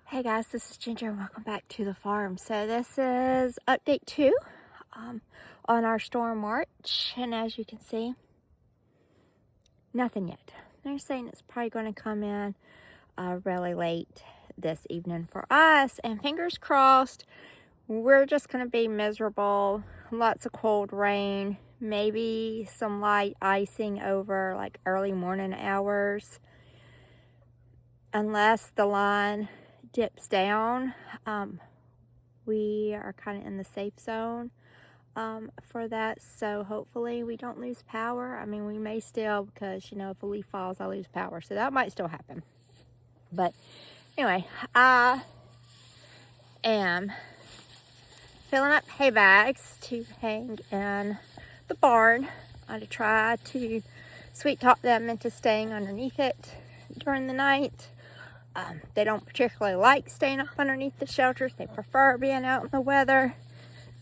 Hey guys, this is Ginger and welcome back to the farm. So this is update 2 on our storm watch, and as you can see, nothing yet. They're saying it's probably going to come in really late this evening for us, and fingers crossed, we're just going to be miserable. Lots of cold rain, maybe some light icing over like early morning hours, unless the line dips down. We are kind of in the safe zone for that, so hopefully we don't lose power. I mean, we may still, because you know, if a leaf falls I lose power, so that might still happen. But anyway, I am filling up hay bags to hang in the barn to try to sweet talk them into staying underneath it during the night. They don't particularly like staying up underneath the shelters. They prefer being out in the weather,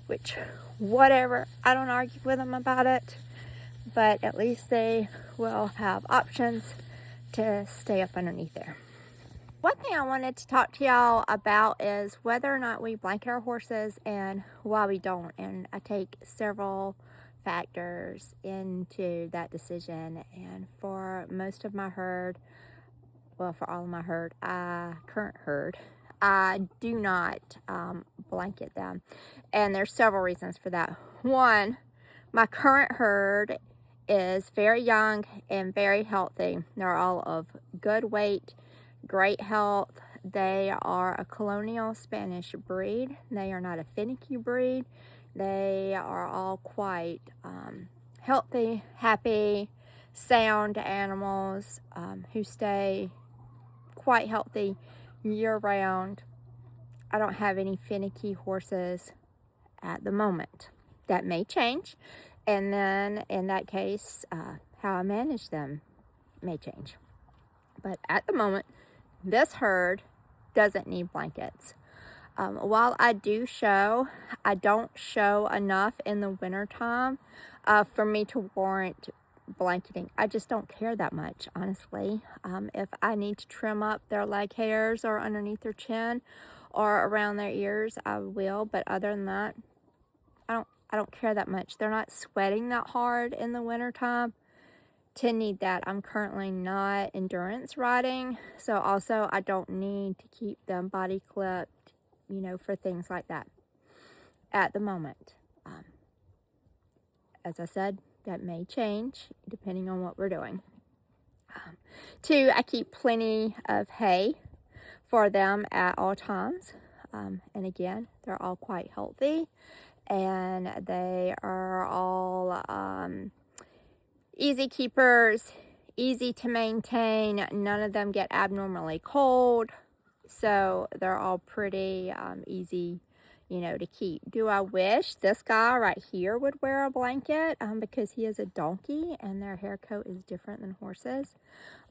which, whatever, I don't argue with them about it, but at least they will have options to stay up underneath there. One thing I wanted to talk to y'all about is whether or not we blanket our horses and why we don't. And I take several factors into that decision. And for most of my herd, well, for all of my herd, current herd, I do not blanket them. And there's several reasons for that. One, my current herd is very young and very healthy. They're all of good weight, great health. They are a colonial Spanish breed. They are not a finicky breed. They are all quite healthy, happy, sound animals who stay quite healthy year-round. I don't have any finicky horses at the moment. That may change, and then in that case, how I manage them may change. But at the moment, this herd doesn't need blankets. While I don't show enough in the wintertime for me to warrant blanketing. I just don't care that much, honestly. If I need to trim up their leg hairs or underneath their chin or around their ears, I will. But other than that, I don't care that much. They're not sweating that hard in the wintertime to need that. I'm currently not endurance riding, so also I don't need to keep them body clipped, you know, for things like that at the moment. As I said, that may change depending on what we're doing. 2, I keep plenty of hay for them at all times. And again, they're all quite healthy, and they are all easy keepers, easy to maintain. None of them get abnormally cold, so they're all pretty easy, you know, to keep. Do I wish this guy right here would wear a blanket because he is a donkey and their hair coat is different than horses?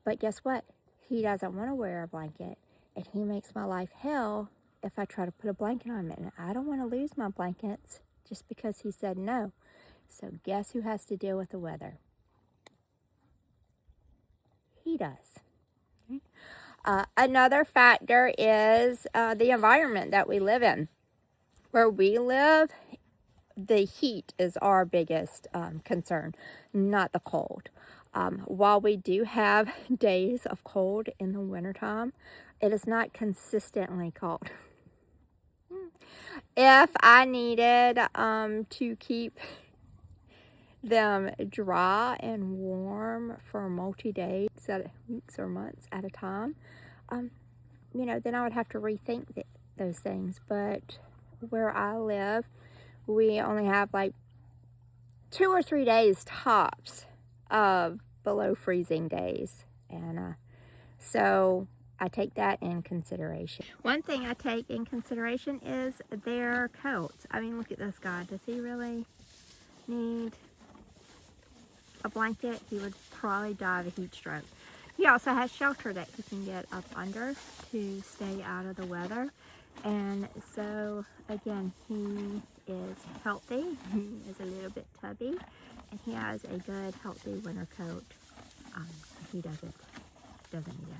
But guess what? He doesn't want to wear a blanket, and he makes my life hell if I try to put a blanket on him. And I don't want to lose my blankets just because he said no. So guess who has to deal with the weather? He does. Another factor is the environment that we live in. Where we live, the heat is our biggest concern, not the cold. While we do have days of cold in the wintertime, it is not consistently cold. If I needed to keep them dry and warm for multi-days, weeks or months at a time, you know, then I would have to rethink those things. But where I live, we only have like 2 or 3 days tops of below freezing days, and so I take that in consideration. One thing I take in consideration is their coats. I mean, look at this guy. Does he really need a blanket? He would probably die of a heat stroke. He also has shelter that he can get up under to stay out of the weather. And so, again, he is healthy. He is a little bit tubby, and he has a good, healthy winter coat. He doesn't need